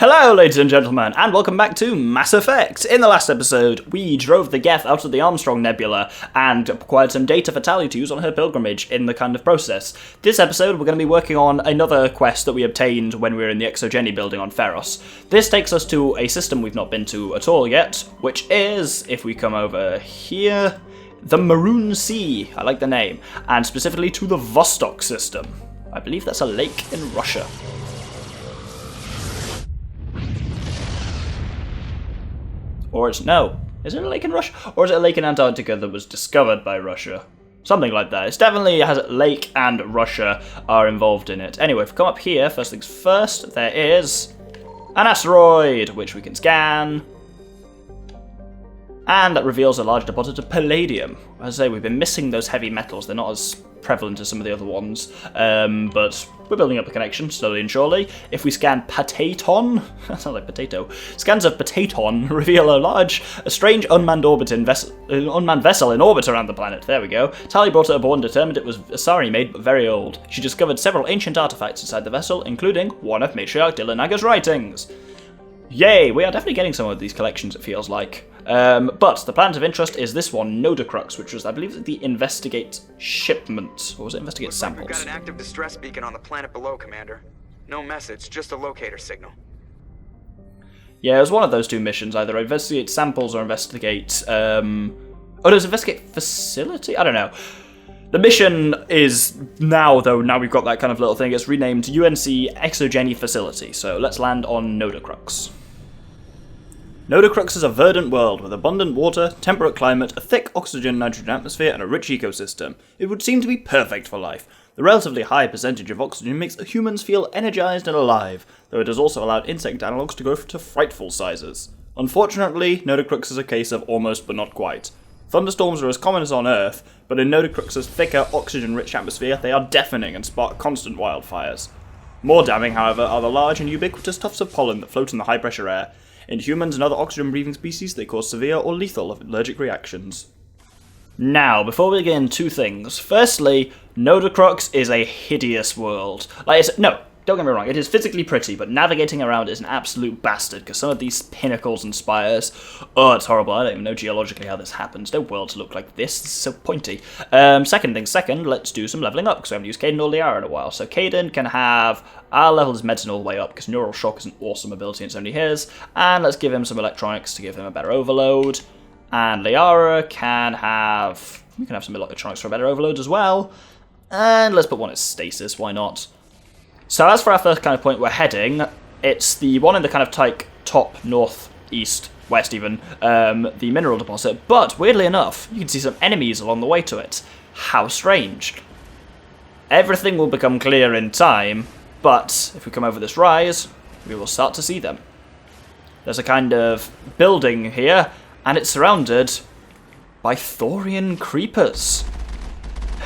Hello ladies and gentlemen, and welcome back to Mass Effect! In the last episode, we drove the Geth out of the Armstrong Nebula and acquired some data for Tali to use on her pilgrimage in the kind of process. This episode, we're going to be working on another quest that we obtained when we were in the ExoGeni building on Ferros. This takes us to a system we've not been to at all yet, which is, if we come over here, the Maroon Sea. I like the name. And specifically to the Vostok system. I believe that's a lake in Russia. Or it's, no, is it a lake in Russia? Or is it a lake in Antarctica that was discovered by Russia? Something like that. It's definitely has a lake and Russia are involved in it. Anyway, if we come up here, first things first, there is an asteroid, which we can scan. And that reveals a large deposit of palladium. As I say, we've been missing those heavy metals. They're not as prevalent as some of the other ones. But we're building up a connection, slowly and surely. If we scan Pataton, that sounds like potato. Scans of Pataton reveal a strange unmanned vessel in orbit around the planet. There we go. Tali brought it aboard and determined it was Asari made, but very old. She discovered several ancient artifacts inside the vessel, including one of Matriarch Dylanaga's writings. Yay, we are definitely getting some of these collections, it feels like. But the planet of interest is this one, Nodacrux, which was, I believe, the Investigate shipment. Or was it Investigate samples? We've got an active distress beacon on the planet below, Commander. No message, just a locator signal. Yeah, it was one of those two missions, either Investigate samples or Investigate... Oh, no, it was Investigate facility? I don't know. The mission is now, though, now we've got that kind of little thing, it's renamed UNC ExoGeni Facility, so let's land on Nodacrux. Nodacrux is a verdant world with abundant water, temperate climate, a thick oxygen-nitrogen atmosphere, and a rich ecosystem. It would seem to be perfect for life. The relatively high percentage of oxygen makes humans feel energized and alive, though it has also allowed insect analogues to grow to frightful sizes. Unfortunately, Nodacrux is a case of almost but not quite. Thunderstorms are as common as on Earth, but in Nodacrux's thicker, oxygen-rich atmosphere, they are deafening and spark constant wildfires. More damning, however, are the large and ubiquitous tufts of pollen that float in the high-pressure air. In humans and other oxygen-breathing species, they cause severe or lethal allergic reactions. Now, before we begin, two things. Firstly, Nodacrux is a hideous world. Don't get me wrong, it is physically pretty, but navigating around is an absolute bastard, because some of these pinnacles and spires, oh, it's horrible. I don't even know geologically how this happens. No worlds look like this. This is so pointy. Second, let's do some leveling up, because we haven't used Caden or Liara in a while. So Caden can have our level his medicine all the way up, because Neural Shock is an awesome ability and it's only his, and let's give him some electronics to give him a better overload. And Liara can have... we can have some electronics for a better overload as well. And let's put one at stasis, why not? So as for our first kind of point we're heading, it's the one in the kind of top north, east, west even, the mineral deposit, but weirdly enough, you can see some enemies along the way to it. How strange. Everything will become clear in time, but if we come over this rise, we will start to see them. There's a kind of building here, and it's surrounded by Thorian creepers.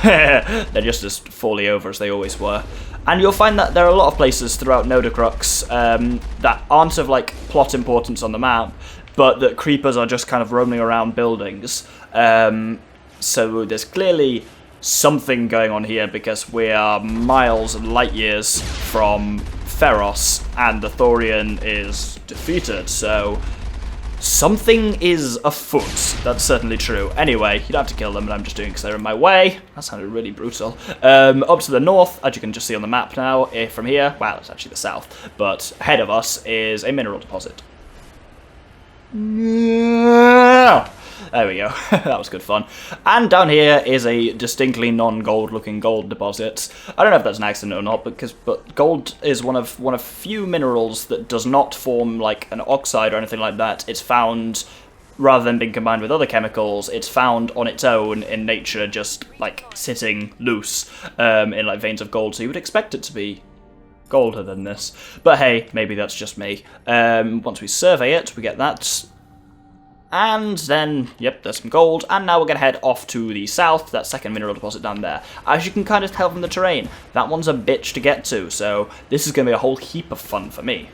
They're just as fully over as they always were. And you'll find that there are a lot of places throughout Nodacrux that aren't of plot importance on the map, but that creepers are just kind of roaming around buildings. So there's clearly something going on here because we are miles and light years from Ferros, and the Thorian is defeated, so something is afoot. That's certainly true. Anyway, you don't have to kill them, but I'm just doing it because they're in my way. That sounded really brutal. Up to the north, as you can just see on the map now, from here, well, it's actually the south, but ahead of us is a mineral deposit. There we go. That was good fun. And down here is a distinctly non-gold looking gold deposit. I don't know if that's an accident or not, but gold is one of few minerals that does not form like an oxide or anything like that. It's found, rather than being combined with other chemicals, it's found on its own in nature, just like sitting loose in like veins of gold. So you would expect it to be golder than this. But hey, maybe that's just me. Once we survey it, we get that. And then, yep, there's some gold, and now we're going to head off to the south, that second mineral deposit down there. As you can kind of tell from the terrain, that one's a bitch to get to, so this is going to be a whole heap of fun for me.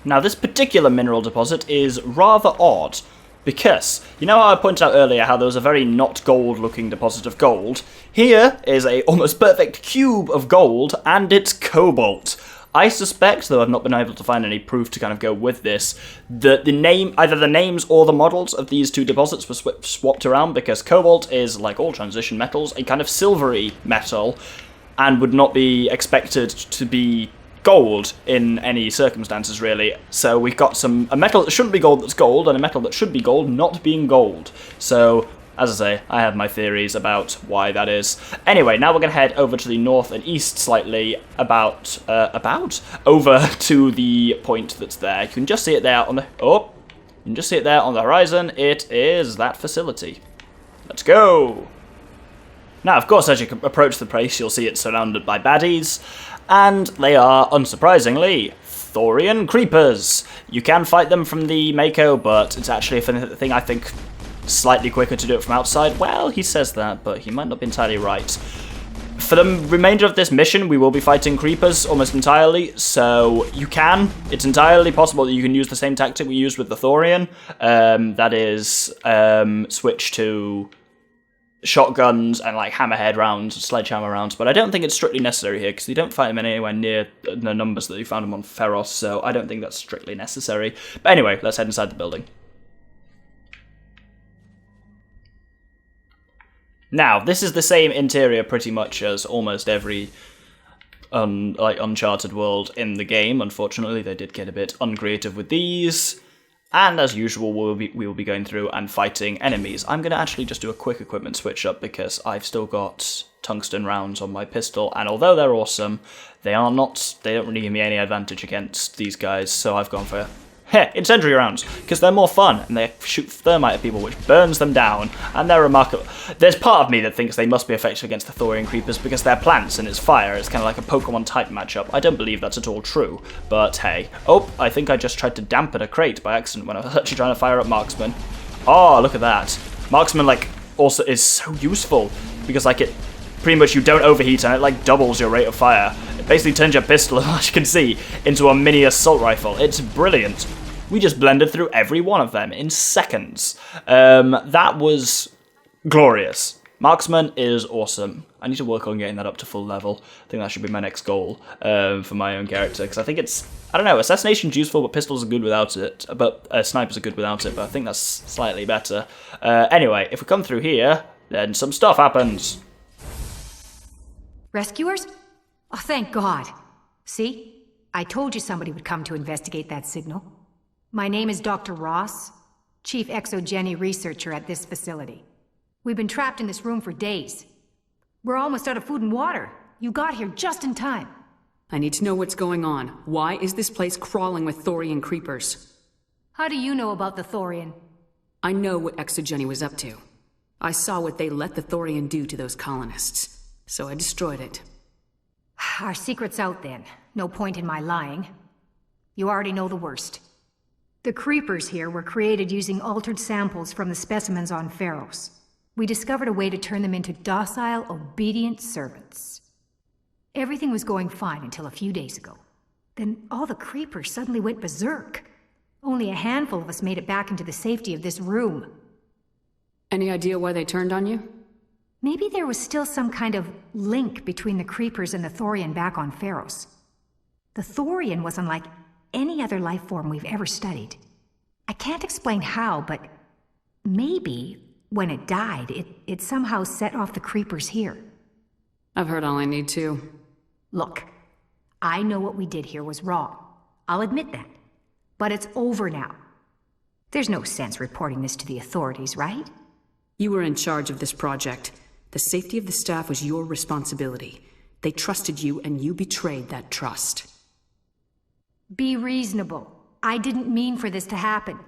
Now, this particular mineral deposit is rather odd, because, you know how I pointed out earlier how there was a very not gold looking deposit of gold? Here is a almost perfect cube of gold, and it's cobalt. I suspect, though I've not been able to find any proof to kind of go with this, that either the names or the models of these two deposits were swapped around, because cobalt is, like all transition metals, a kind of silvery metal, and would not be expected to be gold in any circumstances, really. So we've got a metal that shouldn't be gold that's gold, and a metal that should be gold not being gold. So, as I say, I have my theories about why that is. Anyway, now we're going to head over to the north and east slightly, over to the point that's there. You can just see it there on the... Oh! You can just see it there on the horizon. It is that facility. Let's go! Now, of course, as you approach the place, you'll see it's surrounded by baddies, and they are, unsurprisingly, Thorian creepers. You can fight them from the Mako, but it's actually a thing I think slightly quicker to do it from outside. Well, he says that, but he might not be entirely right. For the remainder of this mission, we will be fighting creepers almost entirely, so it's entirely possible that you can use the same tactic we used with the Thorian, that is, switch to shotguns and like hammerhead rounds, sledgehammer rounds, but I don't think it's strictly necessary here, because you don't fight them anywhere near the numbers that you found them on Pharos, so I don't think that's strictly necessary. But anyway, let's head inside the building. Now, this is the same interior pretty much as almost every Uncharted world in the game. Unfortunately, they did get a bit uncreative with these. And as usual, we will be going through and fighting enemies. I'm going to actually just do a quick equipment switch up because I've still got tungsten rounds on my pistol, and although they're awesome, they don't really give me any advantage against these guys, so I've gone for incendiary rounds, because they're more fun, and they shoot thermite at people, which burns them down, and they're remarkable. There's part of me that thinks they must be effective against the Thorian creepers, because they're plants and it's fire. It's kind of like a Pokemon-type matchup. I don't believe that's at all true, but hey. Oh, I think I just tried to dampen a crate by accident when I was actually trying to fire up Marksman. Oh, look at that. Marksman, also is so useful, because, it pretty much you don't overheat, and it, doubles your rate of fire. It basically turns your pistol, as you can see, into a mini assault rifle. It's brilliant. We just blended through every one of them in seconds. That was glorious. Marksman is awesome. I need to work on getting that up to full level. I think that should be my next goal for my own character, because I think I don't know, assassination's useful, but pistols are good without it. But snipers are good without it, but I think that's slightly better. Anyway, if we come through here, then some stuff happens. Rescuers? Oh, thank God. See? I told you somebody would come to investigate that signal. My name is Dr. Ross, Chief ExoGeni Researcher at this facility. We've been trapped in this room for days. We're almost out of food and water. You got here just in time. I need to know what's going on. Why is this place crawling with Thorian creepers? How do you know about the Thorian? I know what ExoGeni was up to. I saw what they let the Thorian do to those colonists, so I destroyed it. Our secret's out then. No point in my lying. You already know the worst. The creepers here were created using altered samples from the specimens on Pharos. We discovered a way to turn them into docile, obedient servants. Everything was going fine until a few days ago. Then all the creepers suddenly went berserk. Only a handful of us made it back into the safety of this room. Any idea why they turned on you? Maybe there was still some kind of link between the creepers and the Thorian back on Pharos. The Thorian was unlike any other life form we've ever studied. I can't explain how, but maybe when it died, it somehow set off the creepers here. I've heard all I need to. Look, I know what we did here was wrong. I'll admit that. But it's over now. There's no sense reporting this to the authorities, right? You were in charge of this project. The safety of the staff was your responsibility. They trusted you, and you betrayed that trust. Be reasonable. I didn't mean for this to happen.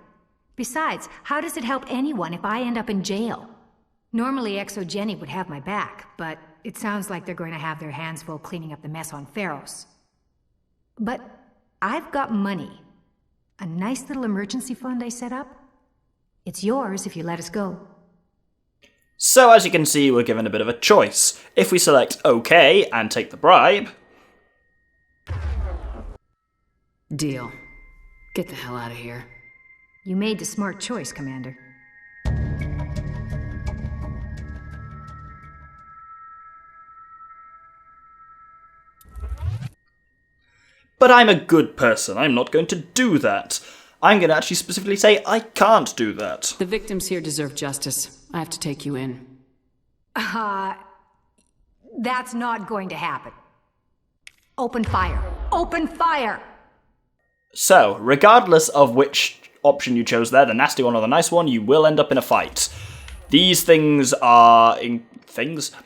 Besides, how does it help anyone if I end up in jail? Normally ExoGeni would have my back, but it sounds like they're going to have their hands full cleaning up the mess on Pharos. But I've got money. A nice little emergency fund I set up. It's yours if you let us go. So as you can see, we're given a bit of a choice. If we select OK and take the bribe... Deal. Get the hell out of here. You made the smart choice, Commander. But I'm a good person. I'm not going to do that. I'm going to actually specifically say I can't do that. The victims here deserve justice. I have to take you in. That's not going to happen. Open fire. Open fire! So, regardless of which option you chose there, the nasty one or the nice one, you will end up in a fight. These things are...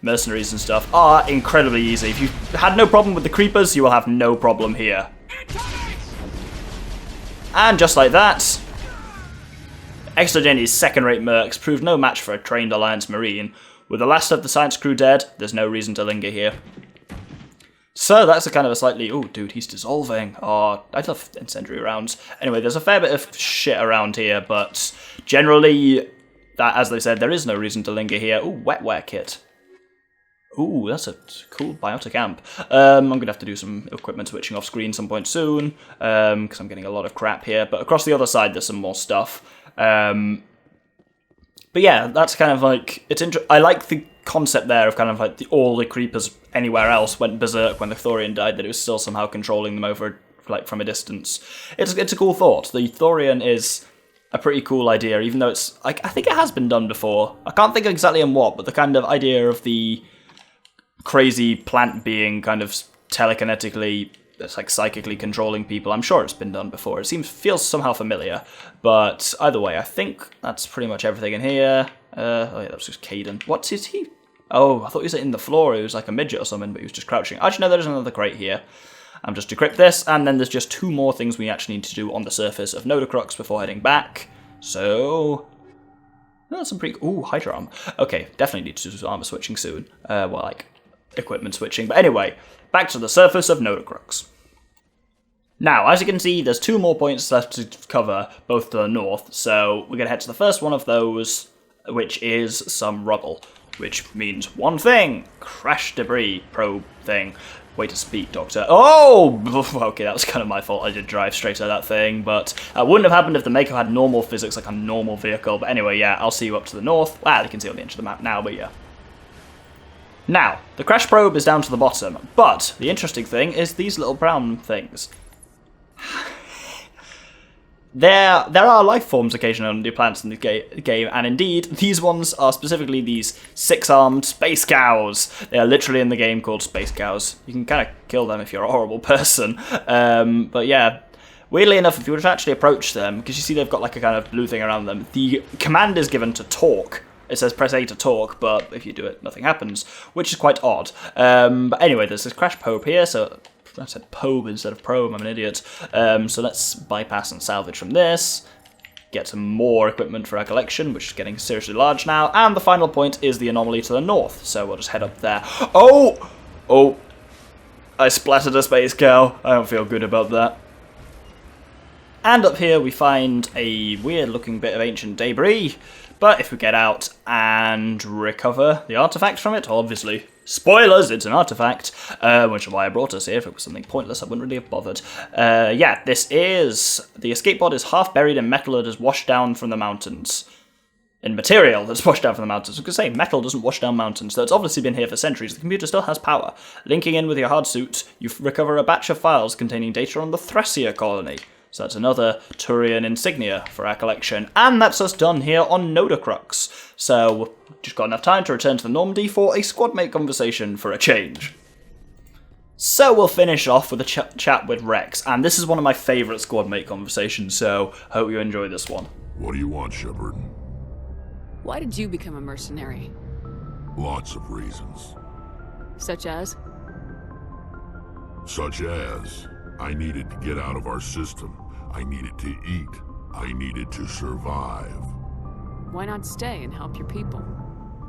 mercenaries and stuff, are incredibly easy. If you had no problem with the creepers, you will have no problem here. And just like that, ExoGeni's second-rate mercs proved no match for a trained Alliance Marine. With the last of the science crew dead, there's no reason to linger here. So that's a kind of a slightly... Oh, dude, he's dissolving. Oh, I love incendiary rounds. Anyway, there's a fair bit of shit around here, but generally, that, as they said, there is no reason to linger here. Ooh, wetware kit. Ooh, that's a cool biotic amp. I'm going to have to do some equipment switching off screen some point soon, because I'm getting a lot of crap here. But across the other side, there's some more stuff. But yeah, that's kind of like... I like the concept there of kind of like all the creepers anywhere else went berserk when the Thorian died, that it was still somehow controlling them over, like, from a distance. It's a cool thought. The Thorian is a pretty cool idea, even though it's... I think it has been done before. I can't think exactly in what, but the kind of idea of the crazy plant being kind of telekinetically, it's like psychically controlling people. I'm sure it's been done before. It feels somehow familiar, but either way, I think that's pretty much everything in here. Oh yeah, that was just Caden. What is he? Oh, I thought he was in the floor. He was like a midget or something, but he was just crouching. Actually, no, there's another crate here. I'm just decrypt this, and then there's just 2 more things we actually need to do on the surface of Nodacrux before heading back. So... that's some pretty... Ooh, Hydra arm. Okay, definitely need to do some armor switching soon. Well, like, equipment switching. But anyway, back to the surface of Nodacrux. Now, as you can see, there's 2 more points left to cover, both to the north, so we're going to head to the first one of those, which is some rubble. Which means one thing, crash debris probe thing. Way to speak, Doctor. Oh! Okay, that was kind of my fault. I did drive straight at that thing, but that wouldn't have happened if the Mako had normal physics like a normal vehicle. But anyway, yeah, I'll see you up to the north. Well, you can see on the edge of the map now, but yeah. Now, the crash probe is down to the bottom, but the interesting thing is these little brown things. There are life forms occasionally on the planets in the game, and indeed, these ones are specifically these 6-armed space cows. They are literally in the game called space cows. You can kind of kill them if you're a horrible person. But yeah, weirdly enough, if you were to actually approach them, because you see they've got like a kind of blue thing around them, the command is given to talk. It says press A to talk, but if you do it, nothing happens, which is quite odd. But anyway, there's this crash probe here, so... I said probe instead of probe, I'm an idiot. So let's bypass and salvage from this. Get some more equipment for our collection, which is getting seriously large now. And the final point is the anomaly to the north, so we'll just head up there. Oh! Oh! I splattered a space cow. I don't feel good about that. And up here we find a weird looking bit of ancient debris. But if we get out and recover the artifact from it, obviously, spoilers, it's an artifact, which is why I brought us here. If it was something pointless, I wouldn't really have bothered. Yeah, this is... The escape pod is half buried in metal that is washed down from the mountains. In material that's washed down from the mountains. I was going to say, metal doesn't wash down mountains, so it's obviously been here for centuries. The computer still has power. Linking in with your hard suit, you recover a batch of files containing data on the Thracia colony. So that's another Turian insignia for our collection. And that's us done here on Nodacrux. So we've just got enough time to return to the Normandy for a squad mate conversation for a change. So we'll finish off with a chat with Rex. And this is one of my favourite squad mate conversations, so hope you enjoy this one. What do you want, Shepard? Why did you become a mercenary? Lots of reasons. Such as? Such as, I needed to get out of our system. I needed to eat. I needed to survive. Why not stay and help your people?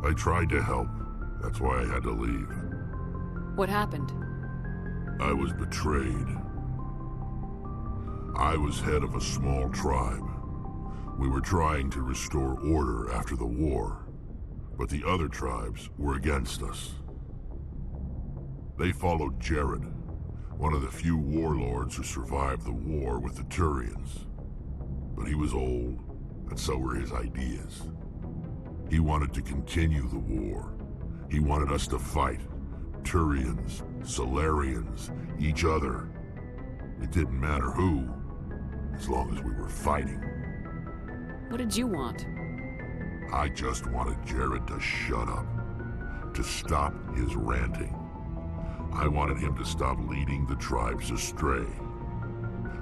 I tried to help. That's why I had to leave. What happened? I was betrayed. I was head of a small tribe. We were trying to restore order after the war, but the other tribes were against us. They followed Jared, one of the few warlords who survived the war with the Turians. But he was old, and so were his ideas. He wanted to continue the war. He wanted us to fight. Turians, Solarians, each other. It didn't matter who, as long as we were fighting. What did you want? I just wanted Jared to shut up, to stop his ranting. I wanted him to stop leading the tribes astray.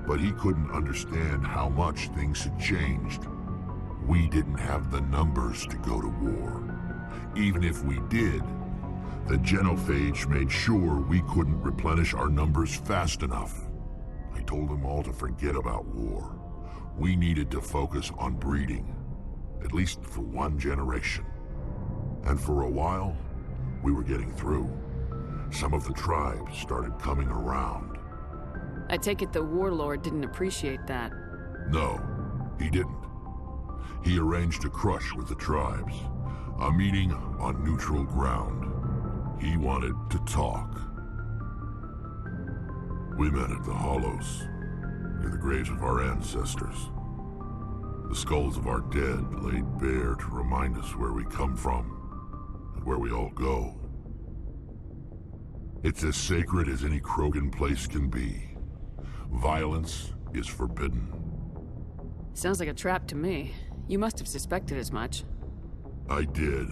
But he couldn't understand how much things had changed. We didn't have the numbers to go to war. Even if we did, the genophage made sure we couldn't replenish our numbers fast enough. I told them all to forget about war. We needed to focus on breeding, at least for one generation. And for a while, we were getting through. Some of the tribes started coming around. I take it the warlord didn't appreciate that. No, he didn't. He arranged a crush with the tribes, a meeting on neutral ground. He wanted to talk. We met at the Hollows, near the graves of our ancestors. The skulls of our dead laid bare to remind us where we come from and where we all go. It's as sacred as any Krogan place can be. Violence is forbidden. Sounds like a trap to me. You must have suspected as much. I did.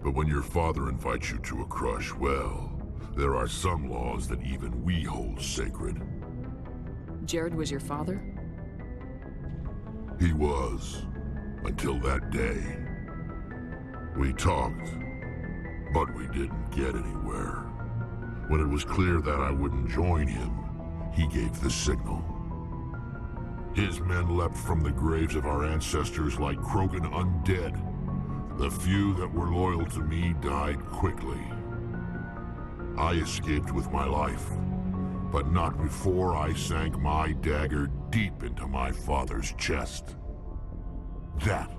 But when your father invites you to a crush, well, there are some laws that even we hold sacred. Jared was your father? He was, until that day. We talked, but we didn't get anywhere. When it was clear that I wouldn't join him, he gave the signal. His men leapt from the graves of our ancestors like Krogan undead. The few that were loyal to me died quickly. I escaped with my life, but not before I sank my dagger deep into my father's chest. That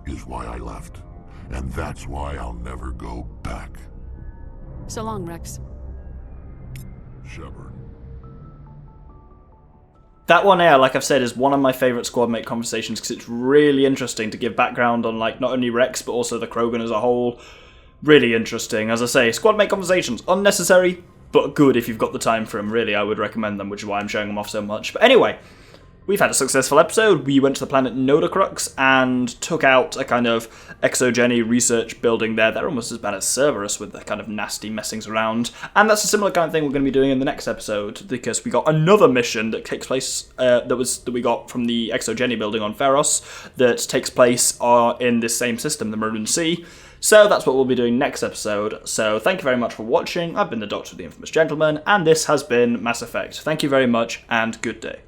is why I left, and that's why I'll never go back. So long, Rex. Shepard. That one here, like I've said, is one of my favourite squad mate conversations because it's really interesting to give background on like not only Rex but also the Krogan as a whole. Really interesting. As I say, squad mate conversations, unnecessary but good if you've got the time for them. Really, I would recommend them, which is why I'm showing them off so much. But anyway, we've had a successful episode. We went to the planet Nodacrux and took out a kind of ExoGeni research building there. They're almost as bad as Cerberus with their kind of nasty messings around. And that's a similar kind of thing we're going to be doing in the next episode, because we got another mission that takes place, that we got from the ExoGeni building on Feros, that takes place in this same system, the Maroon Sea. So that's what we'll be doing next episode. So thank you very much for watching. I've been the Doctor, the Infamous Gentleman, and this has been Mass Effect. Thank you very much, and good day.